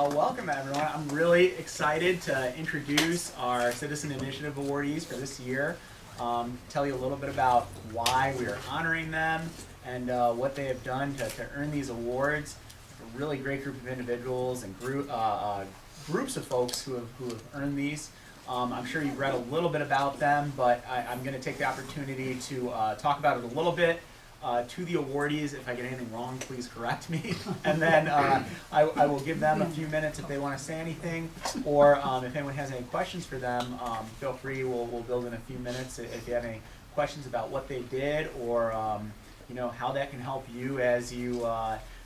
Welcome everyone. I'm really excited to introduce our Citizen Initiative awardees for this year. Tell you a little bit about why we are honoring them and what they have done to earn these awards. A really great group of individuals and groups of folks who have earned these. I'm sure you've read a little bit about them, but I'm going to take the opportunity to talk about it a little bit. To the awardees, if I get anything wrong, please correct me. And then I will give them a few minutes if they want to say anything, or if anyone has any questions for them, feel free. We'll build in a few minutes if you have any questions about what they did, or you know, how that can help you as you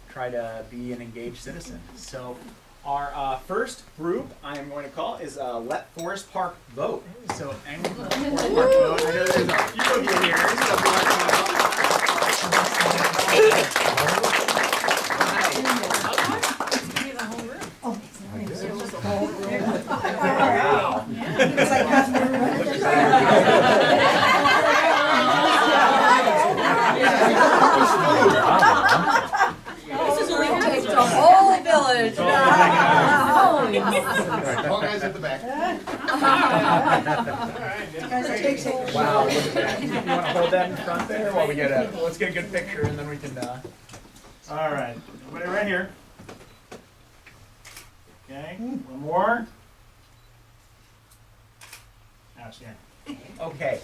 try to be an engaged citizen. So our first group I am going to call is Let Forest Park Vote. So anyone from Forest Park Vote? I know there's a few of you here. So All guys at the back. wow, look at that. You want to hold that in front there while we let's get a good picture and then we can all right, everybody right here. Okay, one more. Outstanding. Okay,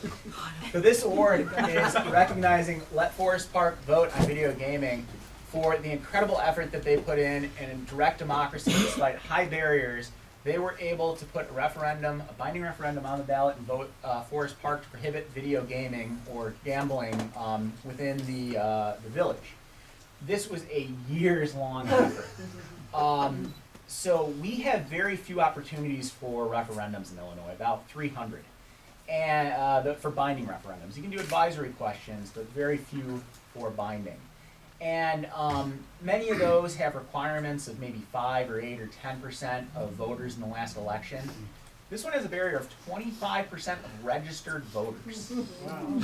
so this award is recognizing Let Forest Park Vote on video gaming for the incredible effort that they put in direct democracy. Despite high barriers, they were able to put a binding referendum on the ballot and vote Forest Park to prohibit video gaming or gambling within the village. This was a years-long effort. So we have very few opportunities for referendums in Illinois, about 300. And for binding referendums. You can do advisory questions, but very few for binding. And many of those have requirements of maybe 5 or 8 or 10% of voters in the last election. This one has a barrier of 25% of registered voters. Wow.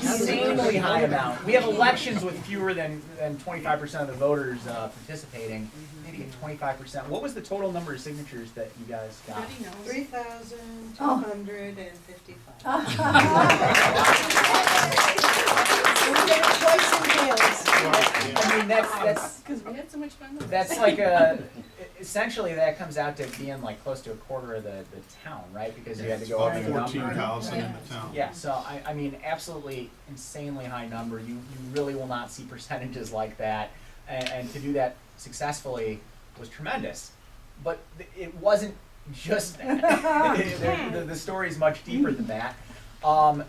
Insanely high amount. We have elections with fewer than 25% of the voters participating. Maybe at 25%. What was the total number of signatures that you guys got? 3,255. We did it twice in Wales. I mean, that's because we had so much fun. That's like essentially that comes out to being like close to a quarter of the town, right? Because you had to go over the number. 14,000 in the town. Yeah, so I mean, absolutely insanely high number. You really will not see percentages like that, and to do that successfully was tremendous. But it wasn't just that. The story is much deeper than that.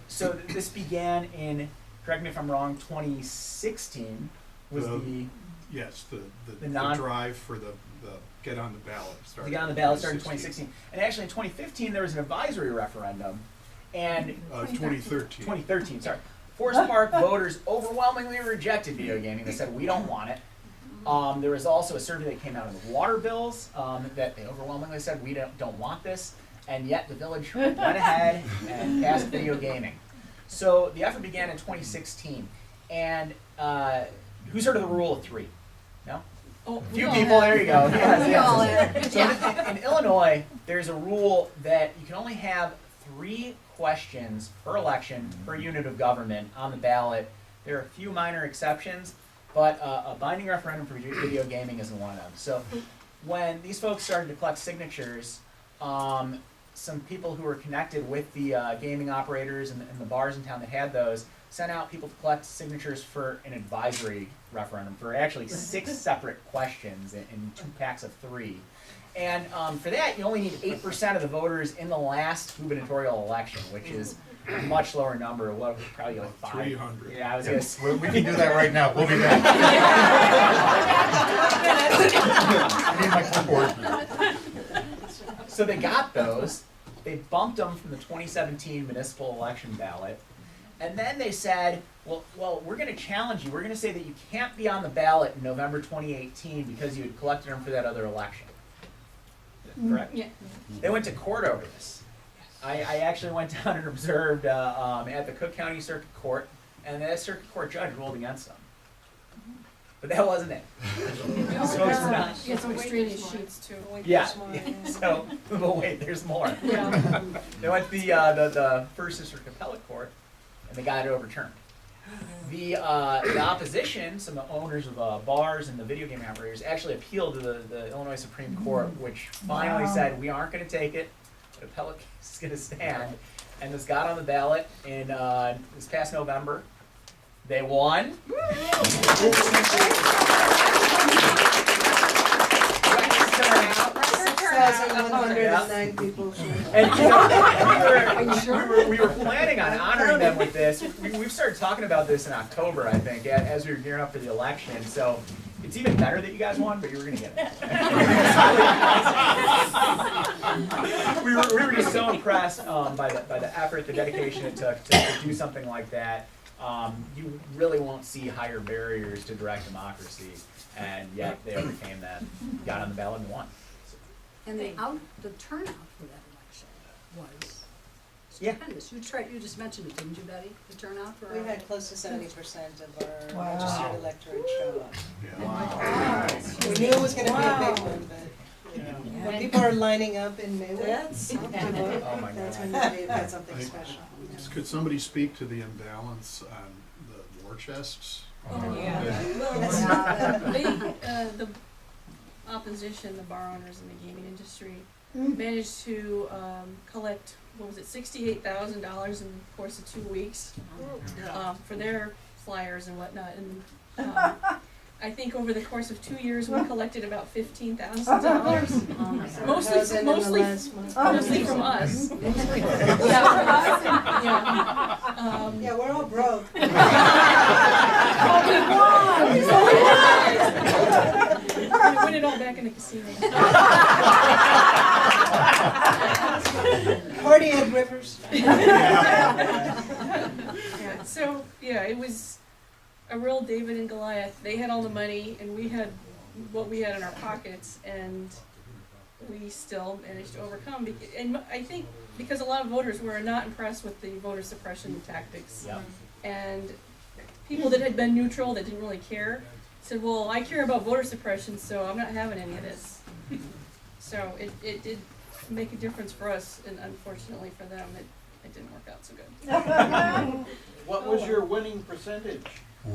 So this began in, correct me if I'm wrong, 2016 was Yes, the drive for the get on the ballot started. To get on the ballot started in 2016. And actually in 2015 there was an advisory referendum. And 2013. 2013, sorry. Forest Park voters overwhelmingly rejected video gaming. They said, we don't want it. There was also a survey that came out of the water bills that they overwhelmingly said, we don't want this. And yet the village went ahead and passed video gaming. So the effort began in 2016. And who's heard of the rule of 3? No? Oh, a few people, there you go. Yes. So Yeah. in Illinois, there's a rule that you can only have 3 questions per election per unit of government on the ballot. There are a few minor exceptions, but a binding referendum for video gaming isn't one of them. So when these folks started to collect signatures, some people who were connected with the gaming operators and the bars in town that had those sent out people to collect signatures for an advisory referendum for actually 6 separate questions in 2 packs of 3. And for that, you only need 8% of the voters in the last gubernatorial election, which is a much lower number. What, probably like 5. 300. Yeah, I was gonna say. We can do that right now. We'll be back. I need my clipboard. So they got those. They bumped them from the 2017 municipal election ballot. And then they said, well, we're going to challenge you. We're going to say that you can't be on the ballot in November 2018 because you had collected them for that other election. Correct? Yeah. They went to court over this. I actually went down and observed at the Cook County Circuit Court, and that circuit court judge ruled against them. But that wasn't it. So it's not. You get some extraneous sheets too. Yeah. So, but wait, there's more. Yeah. They went to the First District Appellate Court, and they got it overturned. The opposition, some owners of bars and the video game operators, actually appealed to the Illinois Supreme Court, which finally said we aren't going to take it. The appellate case is going to stand, and this got on the ballot in this past November. They won. $6,109 people. And we were planning on honoring them with this. We've started talking about this in October, I think, as we were gearing up for the election. So it's even better that you guys won, but you were going to get it. we were just so impressed by the effort, the dedication it took to do something like that. You really won't see higher barriers to direct democracy, and yet they overcame that, got on the ballot and won. And the turnout for that election was stupendous. You just mentioned it, didn't you, Betty? The turnout for We had close to 70% of our Wow. registered electorate show up. Yeah. Wow. We knew it was gonna be a big one, but Yeah. when people are lining up in Maywood That's to vote, Oh my that's God. when they've got something special. Could somebody speak to the imbalance on the war chests? The opposition, the bar owners in the gaming industry, managed to collect, what was it, $68,000 in the course of 2 weeks for their flyers and whatnot. And I think over the course of 2 years, we collected about $15,000. Mostly mostly from us. Yeah, we're all broke. We win it all back in the casino. Party at Rivers. Yeah, so, yeah, it was a real David and Goliath. They had all the money, and we had what we had in our pockets, and we still managed to overcome. And I think because a lot of voters were not impressed with the voter suppression tactics. Yeah. And people that had been neutral, that didn't really care, said, well, I care about voter suppression, so I'm not having any of this. So it did make a difference for us, and unfortunately for them, it didn't work out so good. What was your winning percentage?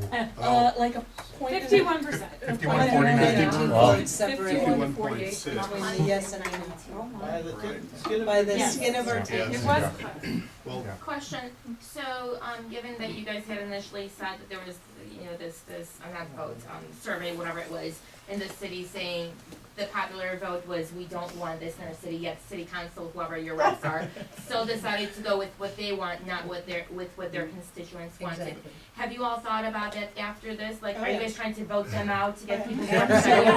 Like a point. 51%. 51.49. Wow. Votes separated 51.6. between the yes and the no. By the Right. skin of By the Yes. skin of our teeth. Yes. It was. Well, Question, so, given that you guys had initially said that there was, this, not vote, survey, whatever it was, in the city saying the popular vote was, we don't want this in our city, yet city council, whoever your reps are, still decided to go with what they want, not what what their constituents wanted. Exactly. Have you all thought about that after this? Like, Oh, are you yeah. guys trying to vote them out to get people to Absolutely.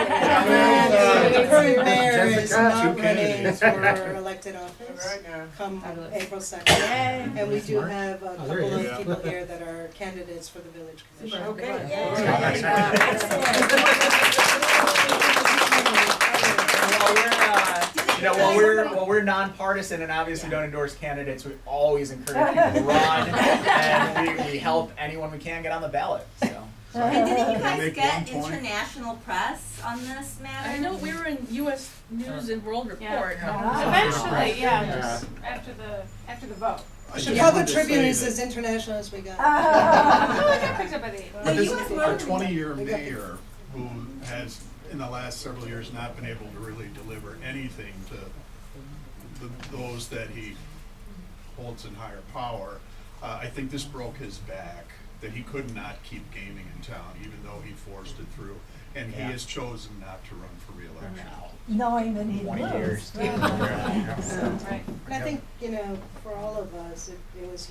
The current mayor is not running for elected office come April 2nd. And we do have a couple of people here that are candidates for the village commission. While we're nonpartisan and obviously don't endorse candidates, we always encourage people to run, and we help anyone we can get on the ballot. So. And didn't you Can I guys make get one point? international press on this matter? I know we were in U.S. News and World Report. Eventually, just after the vote. I just Chicago wanted to Tribune say is that as international as we got. Oh, I got picked up by the. Our 20-year mayor, who has in the last several years not been able to really deliver anything to those that he holds in higher power, I think this broke his back, that he could not keep gaming in town, even though he forced it through. And he has chosen not to run for re-election. Knowing that he 20 years. Right. And I think, for all of us, it was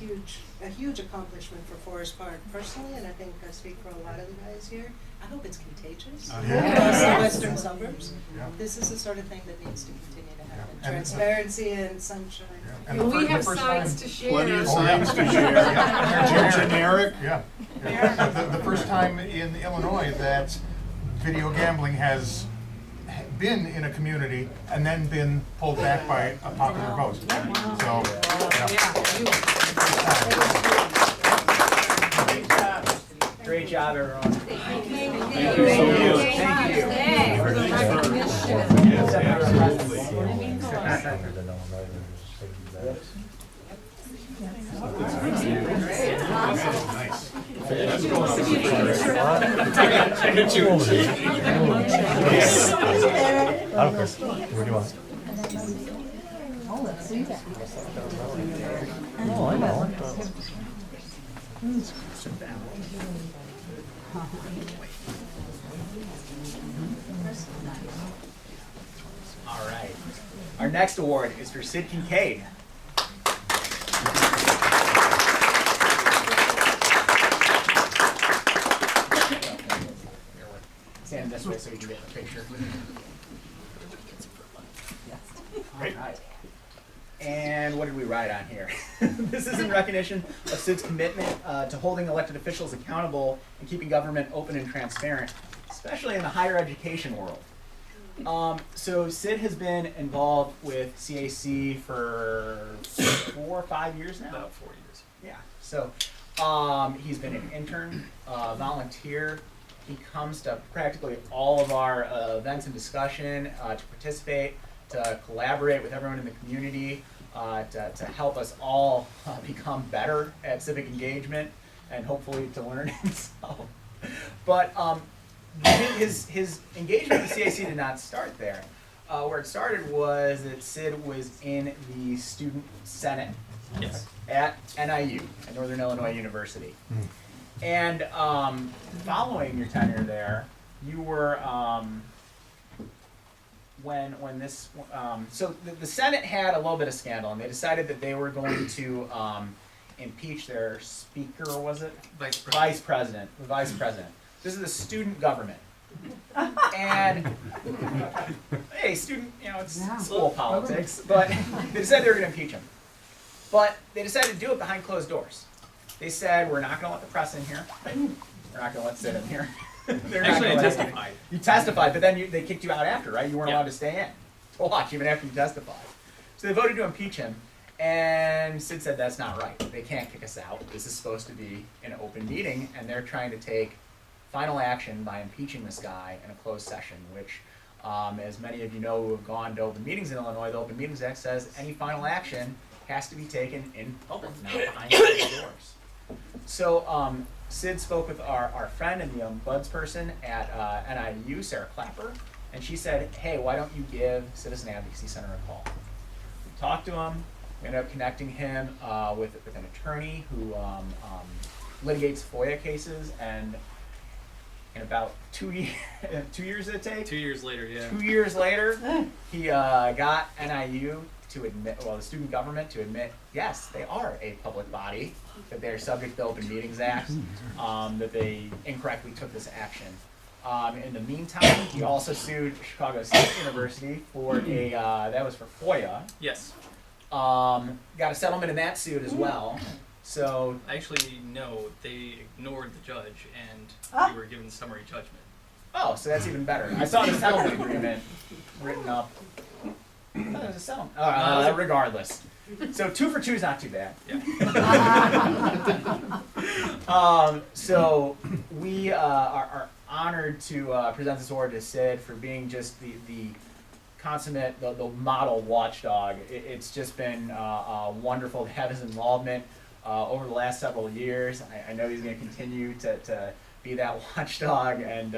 a huge accomplishment for Forest Park personally, and I think I speak for a lot of the guys here. I hope it's contagious across the western suburbs. This is the sort of thing that needs to continue to happen. Transparency and sunshine. And we have signs to share. Plenty of signs to share. Generic. The first time in Illinois that video gambling has been in a community and then been pulled back by a popular vote. So, Great job, everyone. Thank you. For the recognition. Where do you want? Oh, I know. All right. Our next award is for Sid Kincaid. Stand this way so we can get the picture. Great. All right. And what did we write on here? This is in recognition of Sid's commitment to holding elected officials accountable and keeping government open and transparent, especially in the higher education world. So Sid has been involved with CAC for 4 or 5 years now? About 4 years. Yeah. So he's been an intern, volunteer. He comes to practically all of our events and discussion to participate, to collaborate with everyone in the community, to help us all become better at civic engagement and hopefully to learn himself. But his engagement with the CAC did not start there. Where it started was that Sid was in the student senate at NIU, at Northern Illinois University. And following your tenure there, you were when this so the Senate had a little bit of scandal, and they decided that they were going to impeach their speaker. Was it vice president? The vice president. This is the student government. And hey, student, it's school politics, but they decided they were going to impeach him. But they decided to do it behind closed doors. They said, we're not going to let the press in here. We're not going to let Sid in here. Actually, I testified. You testified, but then they kicked you out after, right? You weren't allowed to stay in to watch even after you testified. So they voted to impeach him, and Sid said that's not right. They can't kick us out. This is supposed to be an open meeting, and they're trying to take final action by impeaching this guy in a closed session, which, as many of you know who have gone to open meetings in Illinois, the Open Meetings Act says any final action has to be taken in public, not behind closed doors. So Sid spoke with our friend and the young buds person at NIU, Sarah Clapper, and she said, hey, why don't you give Citizen Advocacy Center a call? We talked to him. We ended up connecting him with an attorney who litigates FOIA cases, and in about 2 years, 2 years did it take? 2 years later, yeah. 2 years later, he got NIU to admit, well, the student government to admit, yes, they are a public body, that they're subject to the Open Meetings Act, that they incorrectly took this action. In the meantime, he also sued Chicago State University for that was for FOIA. Yes. Got a settlement in that suit as well. So Actually, no, they ignored the judge and we were given summary judgment. oh, so that's even better. I saw the settlement agreement written up. I thought it was a settlement. Regardless. So 2 for 2 is not too bad. Yeah. So we are honored to present this award to Sid for being just the consummate, the model watchdog. It's just been wonderful to have his involvement over the last several years. I know he's going to continue to be that watchdog and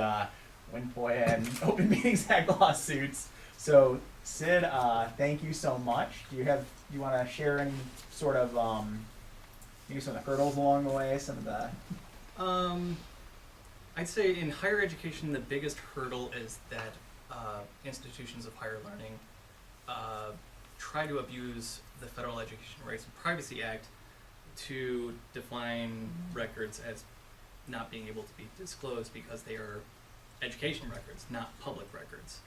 win FOIA and Open Meetings Act lawsuits. So Sid, thank you so much. Do you want to share any sort of maybe some of the hurdles along the way, some of the I'd say in higher education, the biggest hurdle is that institutions of higher learning try to abuse the Federal Education Rights and Privacy Act to define records as not being able to be disclosed because they are education records, not public records.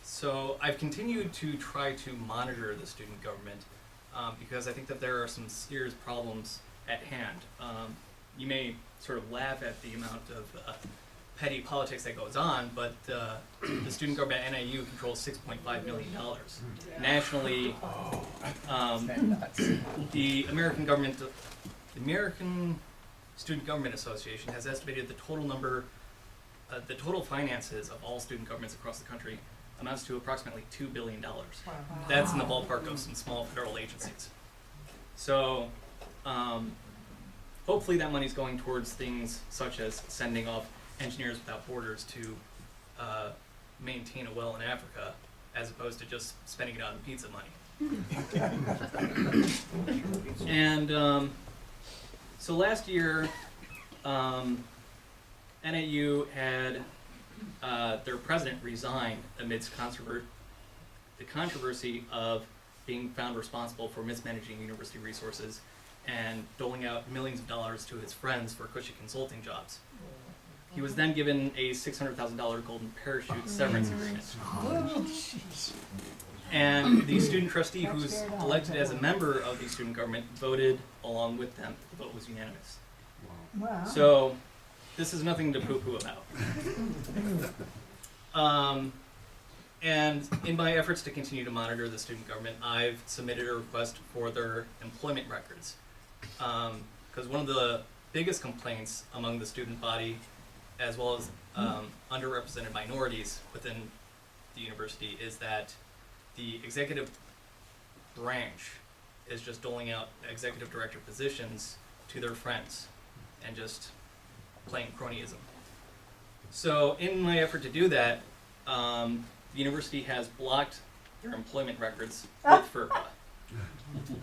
So I've continued to try to monitor the student government because I think that there are some serious problems at hand. You may sort of laugh at the amount of petty politics that goes on, but the student government at NIU controls $6.5 million. Nationally, the American government, the American Student Government Association has estimated the total finances of all student governments across the country amounts to approximately $2 billion. That's in the ballpark of some small federal agencies. So, hopefully that money's going towards things such as sending off Engineers Without Borders to maintain a well in Africa, as opposed to just spending it on pizza money. And so last year, NAU had their president resign amidst the controversy of being found responsible for mismanaging university resources and doling out millions of dollars to his friends for cushy consulting jobs. He was then given a $600,000 golden parachute severance agreement. And the student trustee, who's elected as a member of the student government, voted along with them. The vote was unanimous. Wow. So, this is nothing to poo-poo about. And in my efforts to continue to monitor the student government, I've submitted a request for their employment records. Because one of the biggest complaints among the student body, as well as underrepresented minorities within the university, is that the executive branch is just doling out executive director positions to their friends and just playing cronyism. So in my effort to do that, the university has blocked their employment records with FERPA.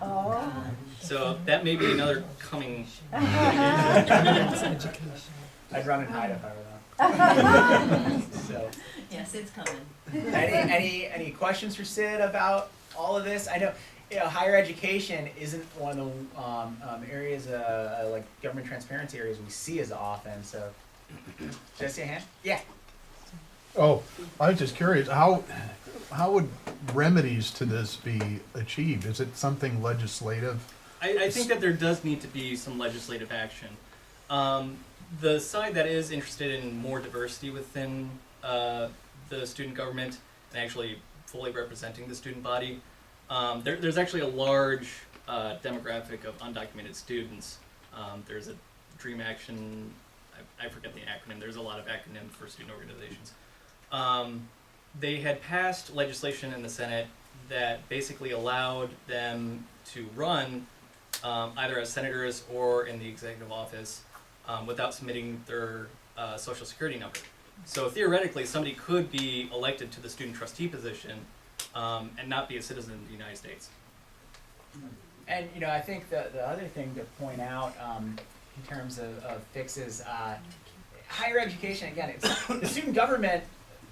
Oh. So that may be another coming. I'd run and hide if I were them. So, Yes, it's coming. any questions for Sid about all of this? I know, higher education isn't one of the areas, like government transparency areas we see as often. So, Jesse, a hand? Yeah. Oh, I was just curious, how would remedies to this be achieved? Is it something legislative? I think that there does need to be some legislative action. The side that is interested in more diversity within the student government and actually fully representing the student body, there's actually a large demographic of undocumented students. There's a Dream Action, I forget the acronym, there's a lot of acronyms for student organizations. They had passed legislation in the Senate that basically allowed them to run either as senators or in the executive office without submitting their social security number. So theoretically, somebody could be elected to the student trustee position and not be a citizen of the United States. And I think the other thing to point out in terms of fixes, higher education, again, the student government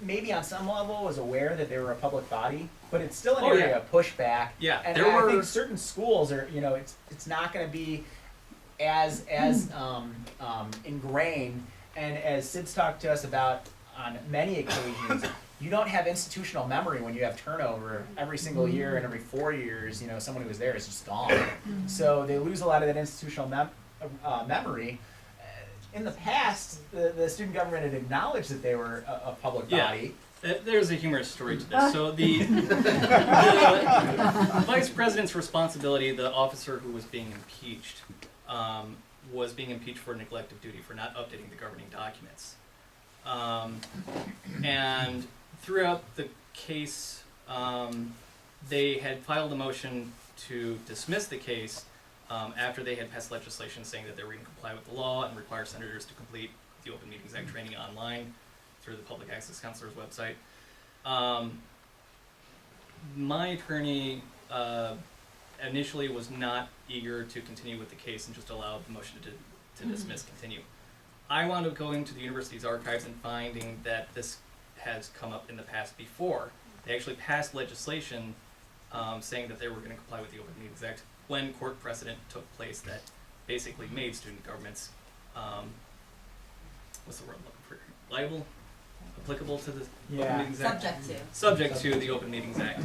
maybe on some level was aware that they were a public body, but it's still an area of pushback. Yeah, and there I were think certain schools are, it's not going to be as ingrained. And as Sid's talked to us about on many occasions, you don't have institutional memory when you have turnover every single year, and every 4 years, someone who was there is just gone. So they lose a lot of that institutional memory. In the past, the student government had acknowledged that they were a public body. There's a humorous story to this. So the vice president's responsibility, the officer who was being impeached, for neglect of duty, for not updating the governing documents. And throughout the case, they had filed a motion to dismiss the case after they had passed legislation saying that they were going to comply with the law and require senators to complete the Open Meetings Act training online through the Public Access Counselor's website. My attorney initially was not eager to continue with the case and just allow the motion to dismiss continue. I wound up going to the university's archives and finding that this has come up in the past before. They actually passed legislation saying that they were going to comply with the Open Meetings Act when court precedent took place that basically made student governments, what's the word I'm looking for, liable? Applicable to the Open Meetings Act? Subject to the Open Meetings Act.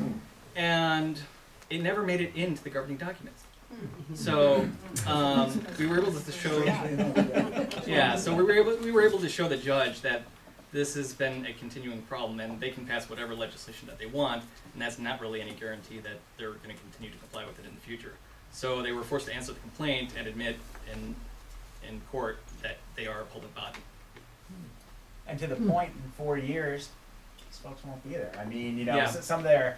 And it never made it into the governing documents. So we were able to show, so we were able to show the judge that this has been a continuing problem, and they can pass whatever legislation that they want, and that's not really any guarantee that they're going to continue to comply with it in the future. So they were forced to answer the complaint and admit in in court that they are a public body. And to the point, in 4 years, these folks won't be there. I mean, you know, Yeah. some of their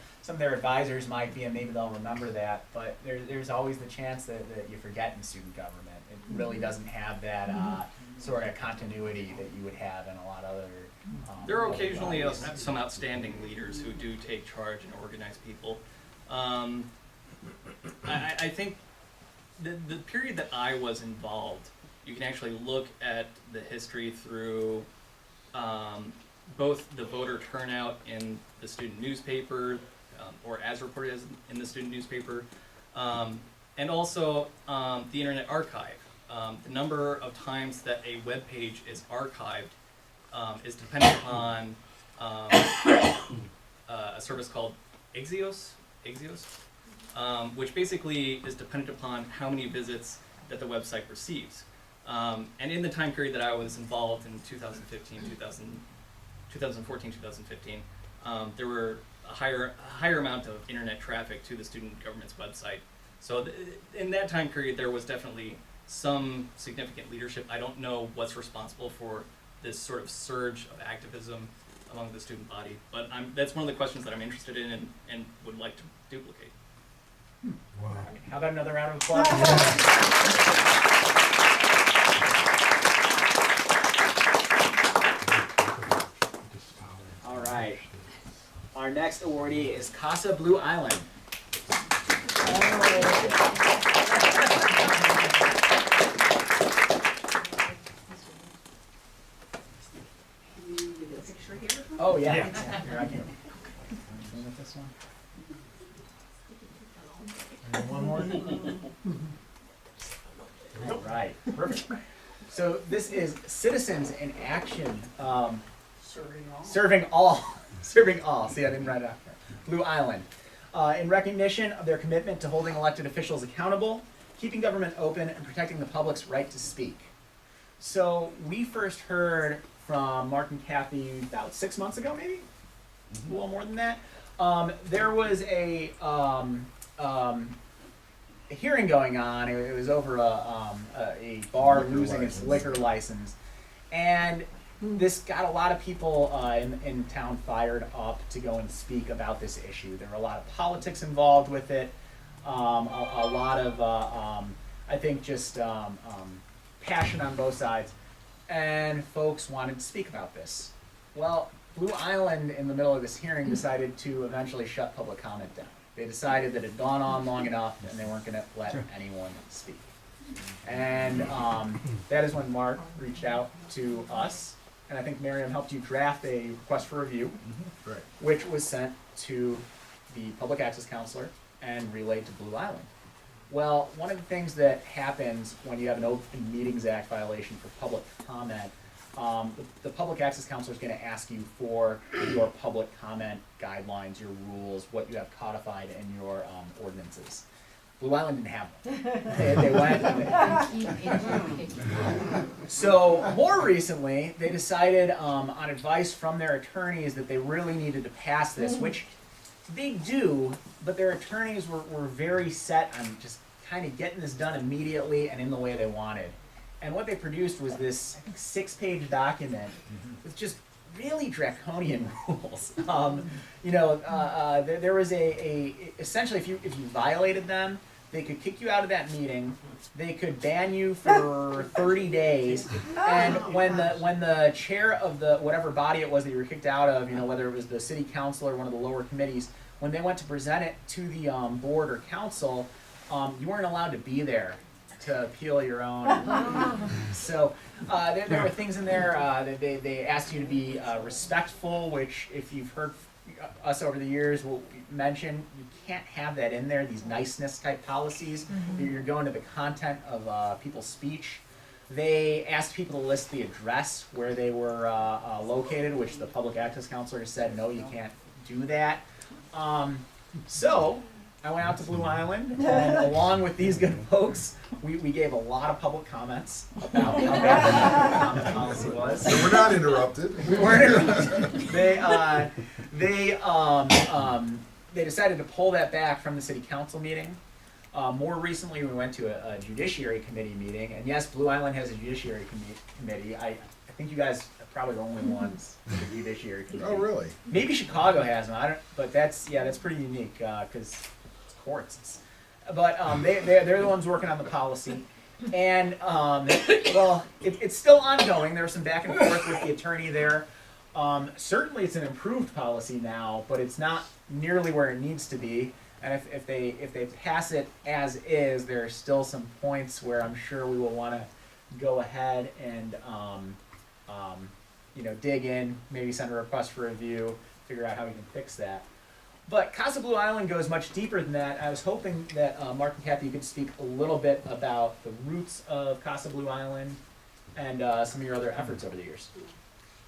advisors might be, and maybe they'll remember that. But there's always the chance that you forget in student government. It really doesn't have that sort of continuity that you would have in a lot of other. There are other occasionally bodies. some outstanding leaders who do take charge and organize people. I think the period that I was involved, you can actually look at the history through both the voter turnout in the student newspaper, or as reported as in the student newspaper, and also the Internet Archive. The number of times that a web page is archived is dependent upon a service called Axios, which basically is dependent upon how many visits that the website receives. And in the time period that I was involved in 2014, 2015, there were a higher amount of internet traffic to the student government's website. So in that time period, there was definitely some significant leadership. I don't know what's responsible for this sort of surge of activism among the student body, but that's one of the questions that I'm interested in and would like to duplicate. Wow. How about another round of applause? All right. Our next awardee is Casa Blue Island. Oh yeah. Here, I can. With this one. And one more. All right. Perfect. So this is Citizens in Action. Serving all. Serving all. See, I didn't write it out there. Blue Island. In recognition of their commitment to holding elected officials accountable, keeping government open, and protecting the public's right to speak. So we first heard from Mark and Kathy about 6 months ago, maybe? A little more than that. There was a hearing going on. It was over a bar losing its liquor license. And this got a lot of people in town fired up to go and speak about this issue. There were a lot of politics involved with it, a lot of, I think, just passion on both sides. And folks wanted to speak about this. Well, Blue Island, in the middle of this hearing, decided to eventually shut public comment down. They decided that it had gone on long enough and they weren't going to let anyone speak. And that is when Mark reached out to us, and I think Miriam helped you draft a request for review, which was sent to the public access counselor and relayed to Blue Island. Well, one of the things that happens when you have an Open Meetings Act violation for public comment, the public access counselor is going to ask you for your public comment guidelines, your rules, what you have codified in your ordinances. Blue Island didn't have them. They went and so more recently, they decided on advice from their attorneys that they really needed to pass this, which they do, but their attorneys were very set on just kind of getting this done immediately and in the way they wanted. And what they produced was this, I think, 6-page document with just really draconian rules. There was essentially, if you violated them, they could kick you out of that meeting. They could ban you for 30 days. And when the chair of the whatever body it was that you were kicked out of, whether it was the city council or one of the lower committees, when they went to present it to the board or council, you weren't allowed to be there to appeal your own. So there were things in there that they asked you to be respectful, which if you've heard us over the years will mention, you can't have that in there, these niceness type policies. You're going to the content of people's speech. They asked people to list the address where they were located, which the public access counselor said, no, you can't do that. So I went out to Blue Island, and along with these good folks, we gave a lot of public comments about how bad the comment policy was. So we're not interrupted. We weren't interrupted. They decided to pull that back from the city council meeting. More recently, we went to a judiciary committee meeting, and yes, Blue Island has a judiciary committee. I think you guys are probably the only ones with a judiciary committee. Oh, really? Maybe Chicago has them. I don't, but that's pretty unique because it's courts. But they're the ones working on the policy, and well, it's still ongoing. There's some back and forth with the attorney there. Certainly, it's an improved policy now, but it's not nearly where it needs to be. And if they pass it as is, there are still some points where I'm sure we will want to go ahead and dig in, maybe send a request for review, figure out how we can fix that. But Casa Blue Island goes much deeper than that. I was hoping that Mark and Kathy, you could speak a little bit about the roots of Casa Blue Island and some of your other efforts over the years.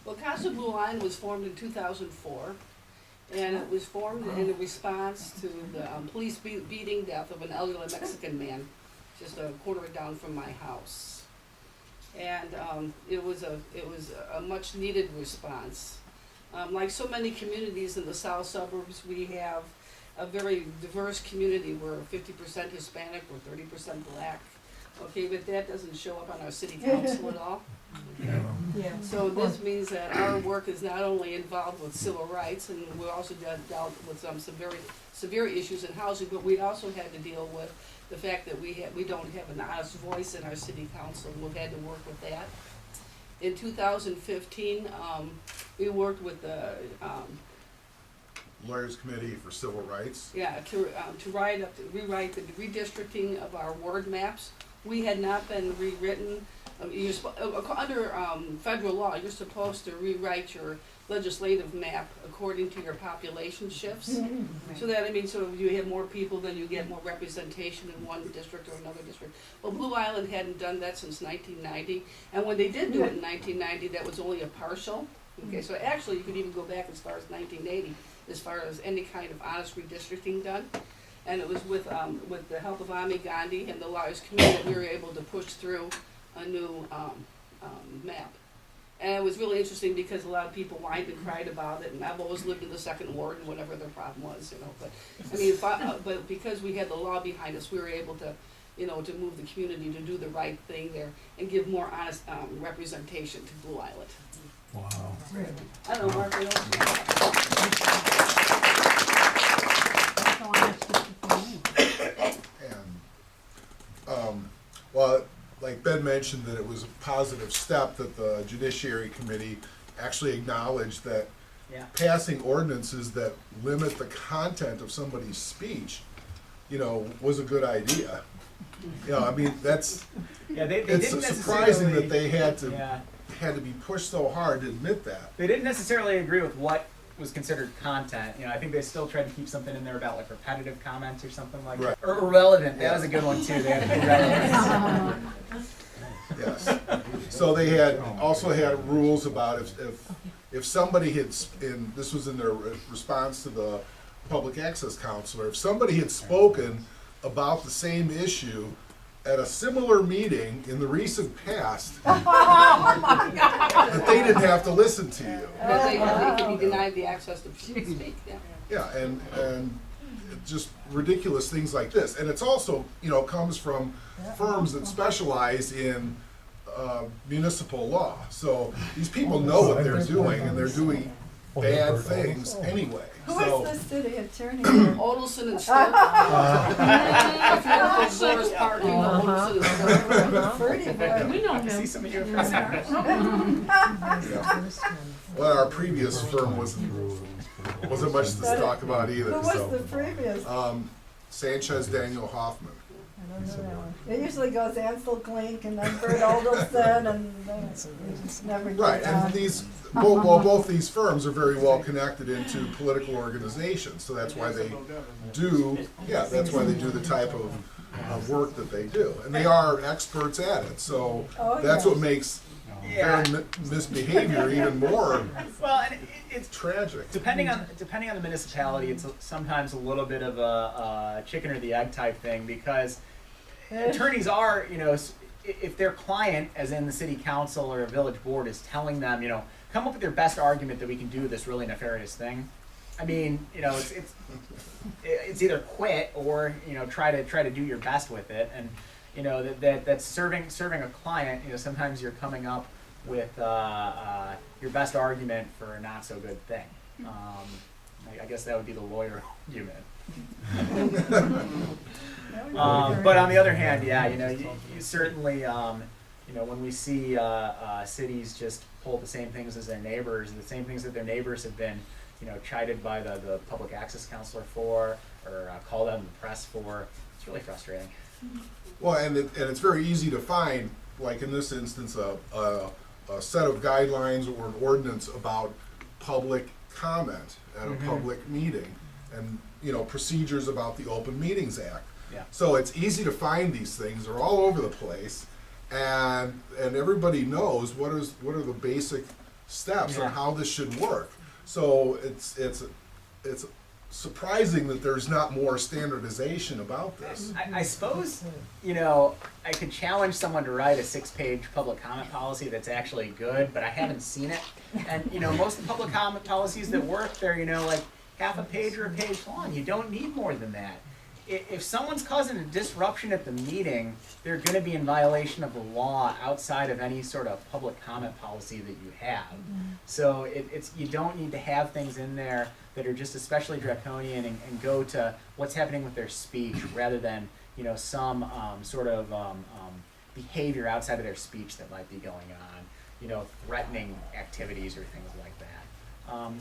Well, Casa Blue Island was formed in 2004, and it was formed in response to the police beating death of an elderly Mexican man just a quarter down from my house. And it was a much needed response. Like so many communities in the south suburbs, we have a very diverse community. We're 50% Hispanic, we're 30% black. Okay, but that doesn't show up on our city council at all. Okay. Yeah. So this means that our work is not only involved with civil rights, and we also dealt with some very severe issues in housing, but we also had to deal with the fact that we don't have an honest voice in our city council. We've had to work with that. In 2015, we worked with the Lawyers Committee for Civil Rights. yeah, to rewrite the redistricting of our ward maps. We had not been rewritten. Under federal law, you're supposed to rewrite your legislative map according to your population shifts. So that, so if you have more people, then you get more representation in one district or another district. Well, Blue Island hadn't done that since 1990, and when they did do it in 1990, that was only a partial. Okay, so actually you could even go back as far as 1980, as far as any kind of honest redistricting done. And it was with the help of Ami Gandhi and the Lawyers Committee that we were able to push through a new map. And it was really interesting because a lot of people whined and cried about it, and I've always lived in the second ward and whatever their problem was, But but because we had the law behind us, we were able to, to move the community to do the right thing there and give more honest representation to Blue Island. Wow. I don't know, Mark, what else you have? And, well, like Ben mentioned, that it was a positive step that the Judiciary Committee actually acknowledged that passing ordinances that limit the content of somebody's speech, was a good idea. That's it's surprising that they had to be pushed so hard to admit that. They didn't necessarily agree with what was considered content. I think they still tried to keep something in there about like repetitive comments or something like that. Or irrelevant. That was a good one too. They had irrelevant. Yes. So they had also had rules about if somebody had, and this was in their response to the public access counselor, if somebody had spoken about the same issue at a similar meeting in the recent past, that they didn't have to listen to you. They could be denied the access to speak. Yeah, and just ridiculous things like this. And it's also, comes from firms that specialize in municipal law. So these people know what they're doing, and they're doing bad things anyway. Who is the city attorney? Odelson and Stark. If you're looking for Forest Parking, Odelson and Stark. We know I see some of your friends. Well, our previous firm wasn't much to talk about either. Who was the previous? Sanchez Daniel Hoffman. I don't know that one. It usually goes Ansel Klink and then Bert Oldelson, and then it just never gets Right, on. and both these firms are very well connected into political organizations, so that's why they do the type of work that they do, and they are experts at it. So that's what makes their misbehavior even more. Well, and it's tragic. Depending on the municipality, it's sometimes a little bit of a chicken or the egg type thing, because attorneys are, if their client, as in the city council or a village board, is telling them, come up with your best argument that we can do this really nefarious thing, I mean, you know, it's either quit or, you know, try to do your best with it. And you know, that's serving a client. You know, sometimes you're coming up with your best argument for a not so good thing. I guess that would be the lawyer argument. But on the other hand, yeah, you know, you certainly, you know, when we see cities just pull the same things as their neighbors, the same things that their neighbors have been, you know, chided by the public access counselor for, or called out in the press for, it's really frustrating. Well, and it's very easy to find, like in this instance, a set of guidelines or an ordinance about public comment at a public meeting, and you know, procedures about the Open Meetings Act. Yeah. So it's easy to find these things. They're all over the place, and everybody knows what are the basic steps on how this should work. So it's surprising that there's not more standardization about this. I suppose, you know, I could challenge someone to write a 6-page public comment policy that's actually good, but I haven't seen it. And, you know, most of the public comment policies that work, they're, you know, like half a page or a page long. You don't need more than that. If someone's causing a disruption at the meeting, they're going to be in violation of the law outside of any sort of public comment policy that you have. So you don't need to have things in there that are just especially draconian and go to what's happening with their speech rather than, you know, some sort of behavior outside of their speech that might be going on, you know, threatening activities or things like that.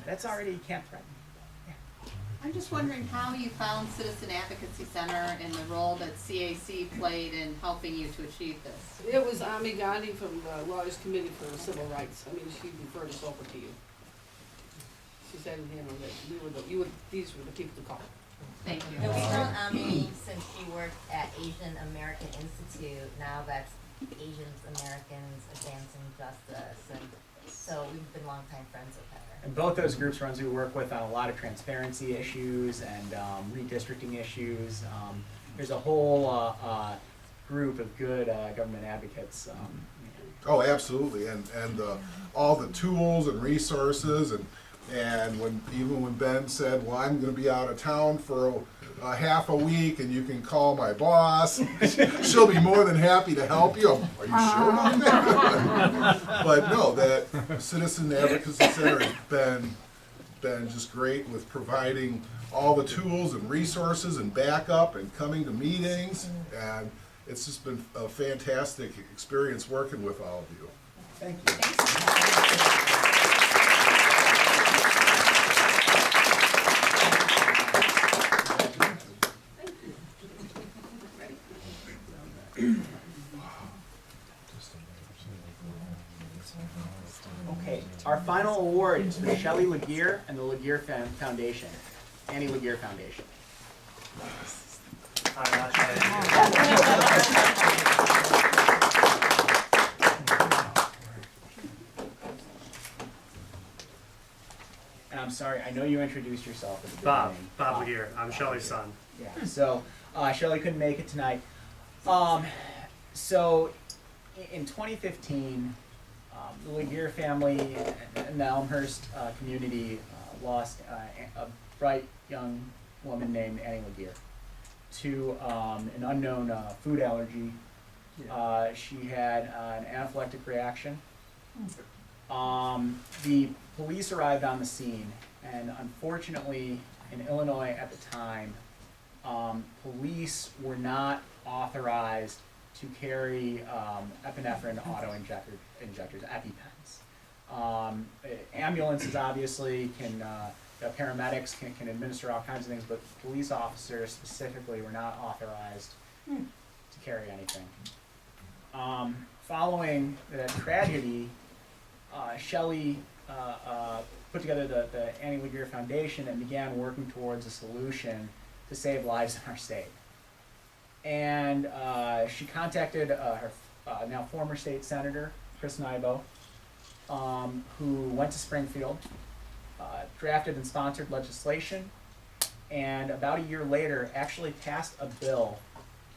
That's already, you can't threaten. I'm just wondering how you found Citizen Advocacy Center and the role that CAC played in helping you to achieve this. It was Ami Gandhi from the Lawyers Committee for Civil Rights. I mean, she referred us over to you. She said, you know, that these were the people to call. Thank you. And we've known Ami since she worked at Asian American Institute. Now that's Asians Americans Advancing Justice, and so we've been longtime friends with her. And both those groups are ones we work with on a lot of transparency issues and redistricting issues. There's a whole group of good government advocates. Oh, absolutely, and all the tools and resources, and even when Ben said, "Well, I'm going to be out of town for a half a week, and you can call my boss," she'll be more than happy to help you. Are you sure about that? But no, that Citizen Advocacy Center has been just great with providing all the tools and resources and backup and coming to meetings, and it's just been a fantastic experience working with all of you. Thank you. Okay, our final award is for Shelley Laguerre and the Laguerre Foundation. Annie Laguerre Foundation. And I'm sorry, I know you introduced yourself at the beginning. Bob Laguerre. I'm Shelley's son. Yeah, so Shelley couldn't make it tonight. So in 2015, the Laguerre family in the Elmhurst community lost a bright young woman named Annie Laguerre to an unknown food allergy. She had an anaphylactic reaction. The police arrived on the scene, and unfortunately, in Illinois at the time, police were not authorized to carry epinephrine auto-injectors, EpiPens. Ambulances obviously can, paramedics can administer all kinds of things, but police officers specifically were not authorized to carry anything. Following that tragedy, Shelley put together the Annie Laguerre Foundation and began working towards a solution to save lives in our state. And she contacted her now former state senator, Chris Nybo, who went to Springfield, drafted and sponsored legislation, and about a year later actually passed a bill,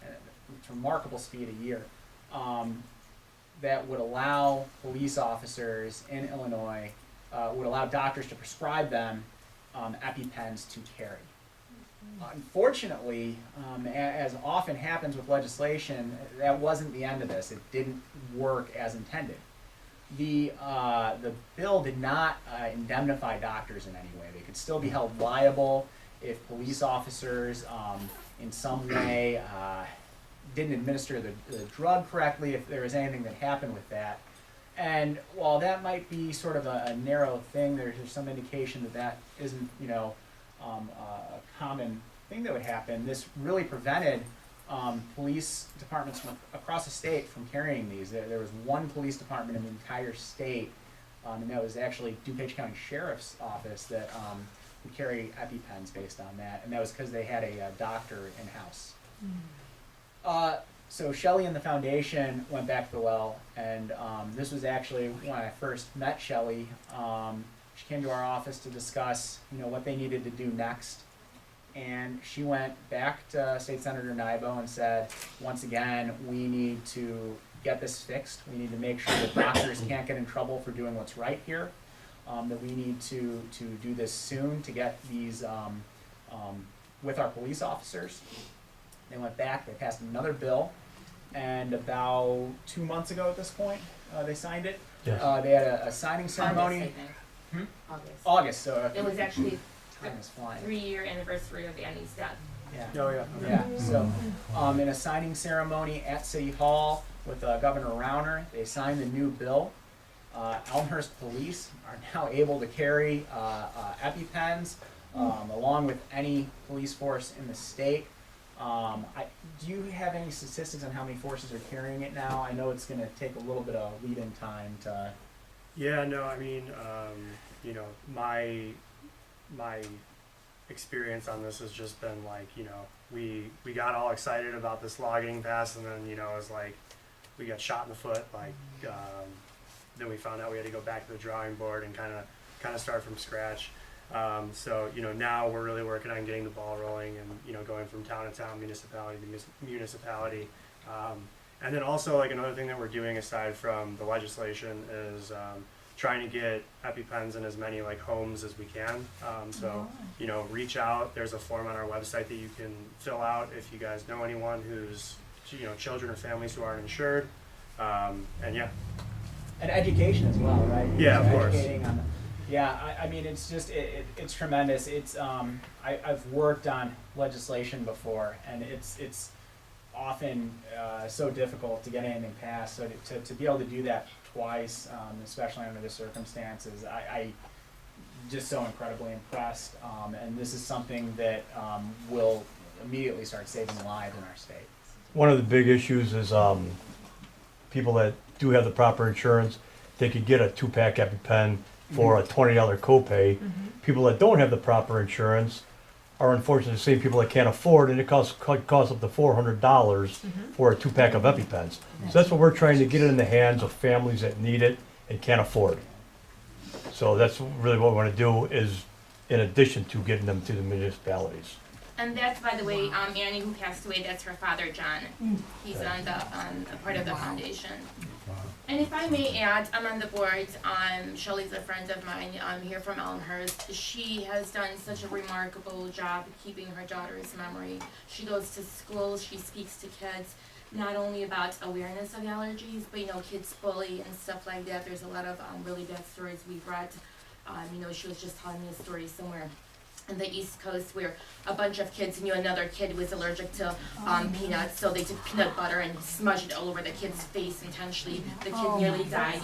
with remarkable speed, a year, that would allow police officers in Illinois, would allow doctors to prescribe them EpiPens to carry. Unfortunately, as often happens with legislation, that wasn't the end of this. It didn't work as intended. The bill did not indemnify doctors in any way. They could still be held liable if police officers in some way didn't administer the drug correctly, if there was anything that happened with that. And while that might be sort of a narrow thing, there's some indication that that isn't, a common thing that would happen. This really prevented police departments from across the state from carrying these. There was one police department in the entire state, and that was actually DuPage County Sheriff's Office that would carry EpiPens based on that, and that was because they had a doctor in-house. So Shelley and the foundation went back to the well, and this was actually when I first met Shelley. She came to our office to discuss, what they needed to do next. And she went back to State Senator Nybo and said, once again, we need to get this fixed. We need to make sure that doctors can't get in trouble for doing what's right here. That we need to do this soon to get these with our police officers. They went back, they passed another bill, and about 2 months ago at this point, they signed it. Yes. They had a signing ceremony. August, I think. August, so It was actually time is flying. 3-year anniversary of Annie's death. Yeah. Oh, yeah. Yeah, so, in a signing ceremony at City Hall with Governor Rauner, they signed the new bill. Elmhurst police are now able to carry EpiPens, along with any police force in the state. Do you have any statistics on how many forces are carrying it now? I know it's gonna take a little bit of lead-in time to... Yeah, no, I mean, my experience on this has just been like, we got all excited about this law getting passed, and then, it was like, we got shot in the foot, like, then we found out we had to go back to the drawing board and kind of start from scratch. So, now we're really working on getting the ball rolling and, going from town to town, municipality to municipality. And then also, like, another thing that we're doing aside from the legislation is trying to get EpiPens in as many, like, homes as we can. So, reach out. There's a form on our website that you can fill out if you guys know anyone who's, children or families who aren't insured. And yeah. And education as well, right? Yeah, of course. Educating on I mean, it's just, it's tremendous. It's, I've worked on legislation before, and it's often so difficult to get anything passed. So to be able to do that twice, especially under the circumstances, I just so incredibly impressed. And this is something that will immediately start saving lives in our state. One of the big issues is people that do have the proper insurance, they could get a 2-pack EpiPen for a $20 copay. People that don't have the proper insurance are unfortunately the same people that can't afford, and it costs up to $400 for a 2-pack of EpiPens. So that's what we're trying to get in the hands of families that need it and can't afford. So that's really what we want to do, is in addition to getting them to the municipalities. And that's, by the way, Annie, who passed away, that's her father, John. He's on the a part of the foundation. And if I may add, I'm on the board. Shelley's a friend of mine. I'm here from Elmhurst. She has done such a remarkable job keeping her daughter's memory. She goes to schools. She speaks to kids, not only about awareness of allergies, but kids bully and stuff like that. There's a lot of really bad stories we've read. She was just telling me a story somewhere in the East Coast where a bunch of kids knew another kid was allergic to peanuts, so they took peanut butter and smudged it all over the kid's face intentionally. The kid nearly died.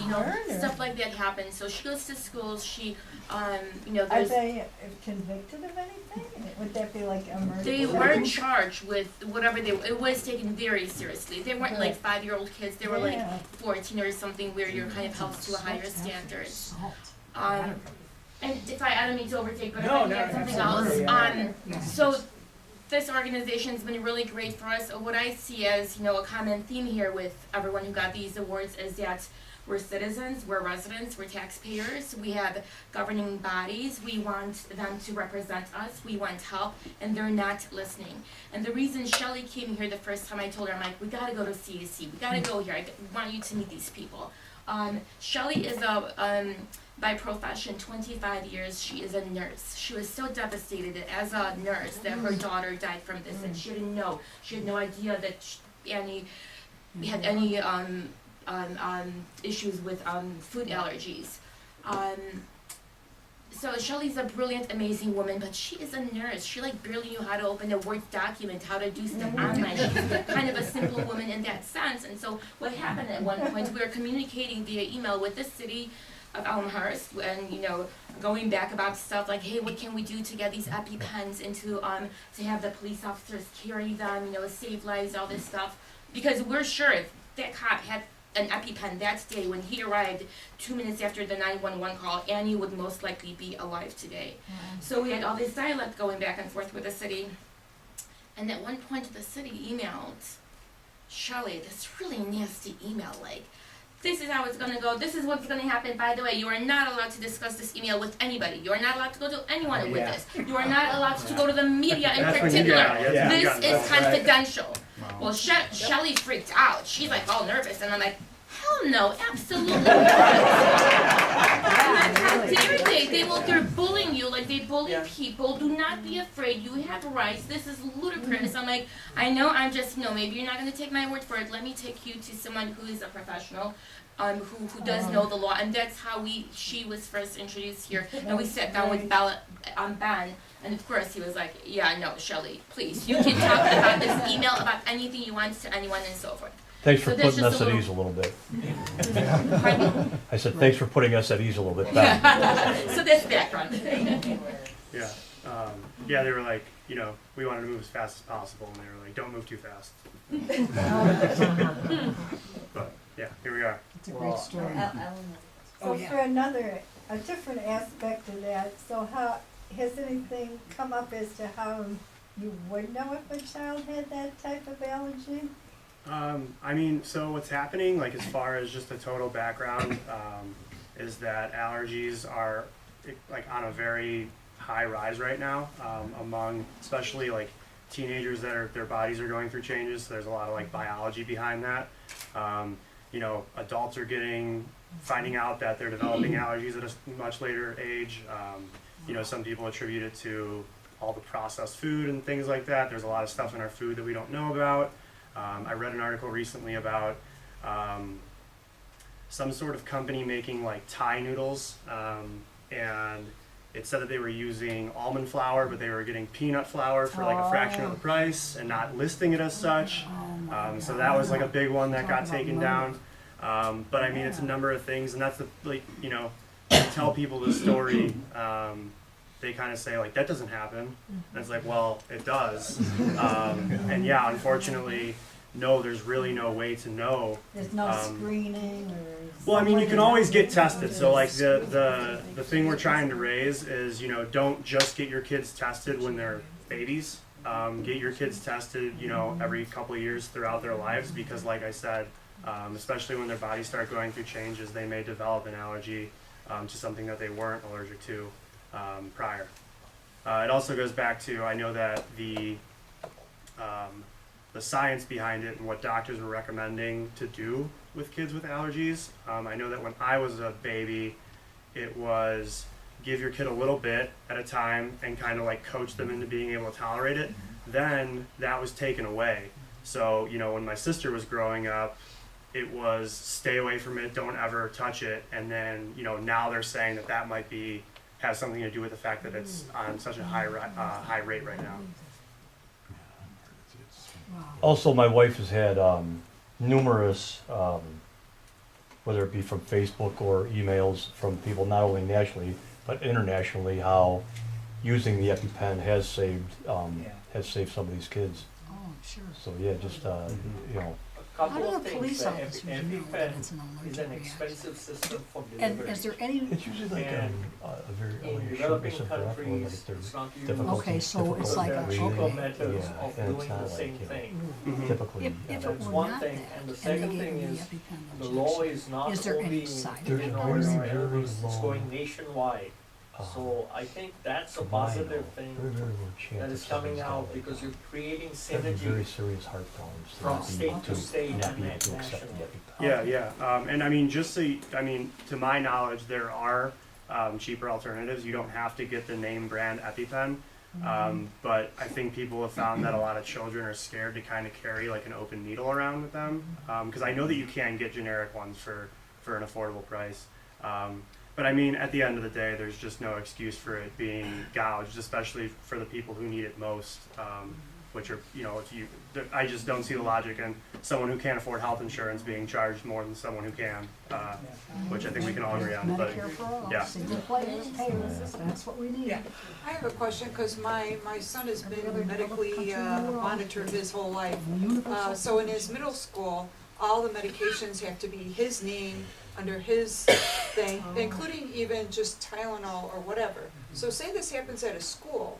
Stuff like that happens. So she goes to schools. She, Are they convicted of anything? Would that be like a murder? They weren't charged with whatever it was taken very seriously. They weren't like 5-year-old kids. They were like 14 or something, where you're kind of held to a higher standard. And if I don't mean to overtake, but if I can add something else. So this organization's been really great for us. What I see as, a common theme here with everyone who got these awards is that we're citizens, we're residents, we're taxpayers, we have governing bodies, we want them to represent us, we want help, and they're not listening. And the reason Shelley came here the first time, I told her, I'm like, we gotta go to CAC, we gotta go here, I want you to meet these people. Shelley is by profession, 25 years, she is a nurse. She was so devastated as a nurse that her daughter died from this, and she didn't know. She had no idea that Annie had any issues with food allergies. So Shelley's a brilliant, amazing woman, but she is a nurse. She like barely knew how to open a Word document, how to do stuff online. She's kind of a simple woman in that sense. And so what happened at one point, we were communicating via email with the city of Elmhurst, and going back about stuff like, hey, what can we do to get these EpiPens into to have the police officers carry them, save lives, all this stuff, because we're sure if that cop had an EpiPen that day when he arrived 2 minutes after the 911 call, Annie would most likely be alive today. So we had all this dialogue going back and forth with the city, and at one point the city emailed Shelley this really nasty email like, this is how it's going to go, this is what's going to happen, by the way, you are not allowed to discuss this email with anybody, you are not allowed to go to anyone with this, you are not allowed to go to the media in particular, this is confidential. Well, Shelley freaked out, she's like all nervous, and I'm like, hell no, absolutely not. How dare they? They're bullying you like they bully people. Do not be afraid. You have rights. This is ludicrous. I'm like, I know. I'm just maybe you're not going to take my word for it. Let me take you to someone who is a professional, who does know the law. And that's how she was first introduced here. And we sat down with Ben. And of course he was like, yeah, no, Shelley, please. You can talk about this email, about anything you want to anyone and so forth. Thanks for putting us at ease a little bit. I said, thanks for putting us at ease a little bit. So that's background. Yeah. Yeah, they were like, we wanted to move as fast as possible, and they were like, don't move too fast. But yeah, here we are. It's a great story. Oh, So for a different aspect of that, so how, has anything come up as to how you would know if a child had that type of allergy? So what's happening, like as far as just a total background, is that allergies are like on a very high rise right now, among especially like teenagers their bodies are going through changes. So there's a lot of like biology behind that. Adults are finding out that they're developing allergies at a much later age. Some people attribute it to all the processed food and things like that. There's a lot of stuff in our food that we don't know about. I read an article recently about some sort of company making like Thai noodles, and it said that they were using almond flour, but they were getting peanut flour for like a fraction of the price and not listing it as such. So that was like a big one that got taken down. But I mean, it's a number of things, and that's to tell people the story. They kind of say like, that doesn't happen. And it's like, well, it does. And yeah, unfortunately, no, there's really no way to know. There's no screening or... Well, I mean, you can always get tested. So like the thing we're trying to raise is, don't just get your kids tested when they're babies. Get your kids tested, every couple of years throughout their lives, because like I said, especially when their bodies start going through changes, they may develop an allergy to something that they weren't allergic to prior. It also goes back to, I know that the science behind it and what doctors were recommending to do with kids with allergies. I know that when I was a baby, it was give your kid a little bit at a time and kind of like coach them into being able to tolerate it. Then that was taken away. So, when my sister was growing up, it was stay away from it, don't ever touch it. And then, now they're saying that might has something to do with the fact that it's on such a high rate right now. Also, my wife has had numerous, whether it be from Facebook or emails from people not only nationally but internationally, how using the EpiPen has saved some of these kids. Oh, sure. So yeah, just Couple How do of the things. police The officers know that EpiPen it's an allergic is an reaction? expensive system for And delivery. is there any? it's usually like a very in short developing base of breath, or like countries, if they're it's not used. difficult. Okay, so it's like there a- are cheaper okay. methods Yeah, of and it's doing not the like, same thing. Typically, If That's it were one not thing, that, and the and they second gave thing them the is EpiPen the law injection, is not is there only any in side There's Illinois very, or very Elmhurst, it's long- going nationwide. So I think that's a combined, positive thing very, very low chance that that is coming somebody's out gonna because you're creating having very synergy serious heart problems. to from not be state able to state not and be able to accept national. the EpiPen. Yeah, and I mean, just so I mean, to my knowledge, there are cheaper alternatives. You don't have to get the name brand EpiPen. But I think people have found that a lot of children are scared to kind of carry like an open needle around with them. Because I know that you can get generic ones for an affordable price. But I mean, at the end of the day, there's just no excuse for it being gouged, especially for the people who need it most. Which are, you know, I just don't see the logic in someone who can't afford health insurance being charged more than someone who can, which I think we can all agree on. But Medicare for all, yeah. single players, payers, that's what we need. Yeah. I have a question, because my son has been medically monitored his whole life. So in his middle school, all the medications have to be his name, under his thing, including even just Tylenol or whatever. So say this happens at a school.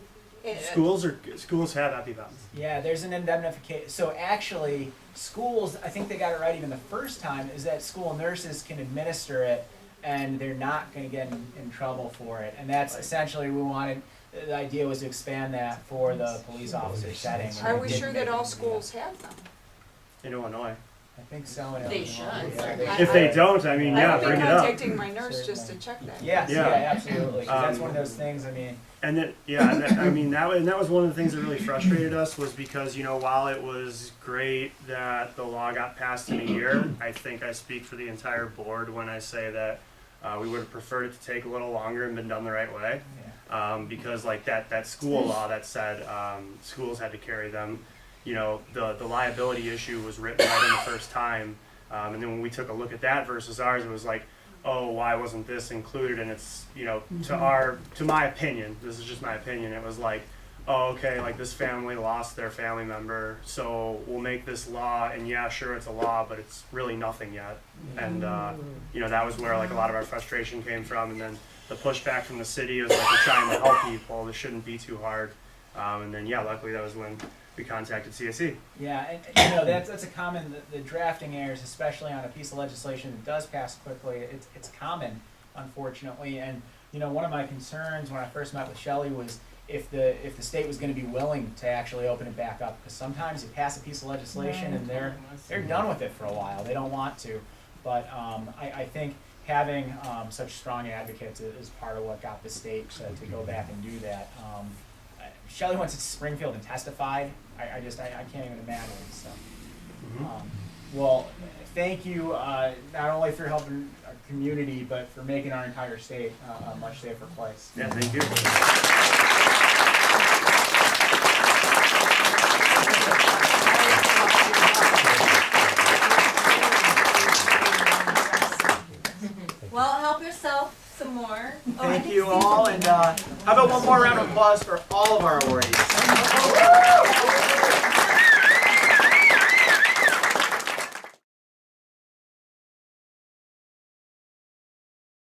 Schools have EpiPens. Yeah, there's an indemnification. So actually, schools, I think they got it right even the first time, is that school nurses can administer it and they're not going to get in trouble for it. And that's essentially, the idea was to expand that for the police officer setting. and Are they we did sure make that it all into schools have them? In Illinois. I think so. In They Illinois. should. Yeah. If they don't, I mean, yeah, I will bring be it up. contacting my nurse just to check that. Yes, Yeah. yeah, absolutely. 'Cause that's one of those things, I mean. And then, yeah, I mean, that was one of the things that really frustrated us was because, you know, while it was great that the law got passed in a year, I think I speak for the entire board when I say that we would have preferred it to take a little longer and been done the right way. Because like that school law that said schools had to carry them, you know, the liability issue was written right in the first time. And then when we took a look at that versus ours, it was like, oh, why wasn't this included? And it's, you know, to my opinion, this is just my opinion, it was like, oh, okay, like this family lost their family member, so we'll make this law, and yeah, sure, it's a law, but it's really nothing yet. And, you know, that was where like a lot of our frustration came from. And then the pushback from the city was like, we're trying to help people, this shouldn't be too hard. And then, yeah, luckily that was when we contacted CSE. Yeah, and you know, that's a common, the drafting errors, especially on a piece of legislation that does pass quickly, it's common, unfortunately. And, you know, one of my concerns when I first met with Shelley was if the state was gonna be willing to actually open it back up, because sometimes you pass a piece of legislation and they're done with it for a while, they don't want to. But I think having such strong advocates is part of what got the state to go back and do that. Shelley went to Springfield and testified. I can't even imagine. So, well, thank you not only for helping our community, but for making our entire state a much safer place. Yeah, thank you. Well, help yourself some more. Thank you all, and how about one more round of applause for all of our awardees?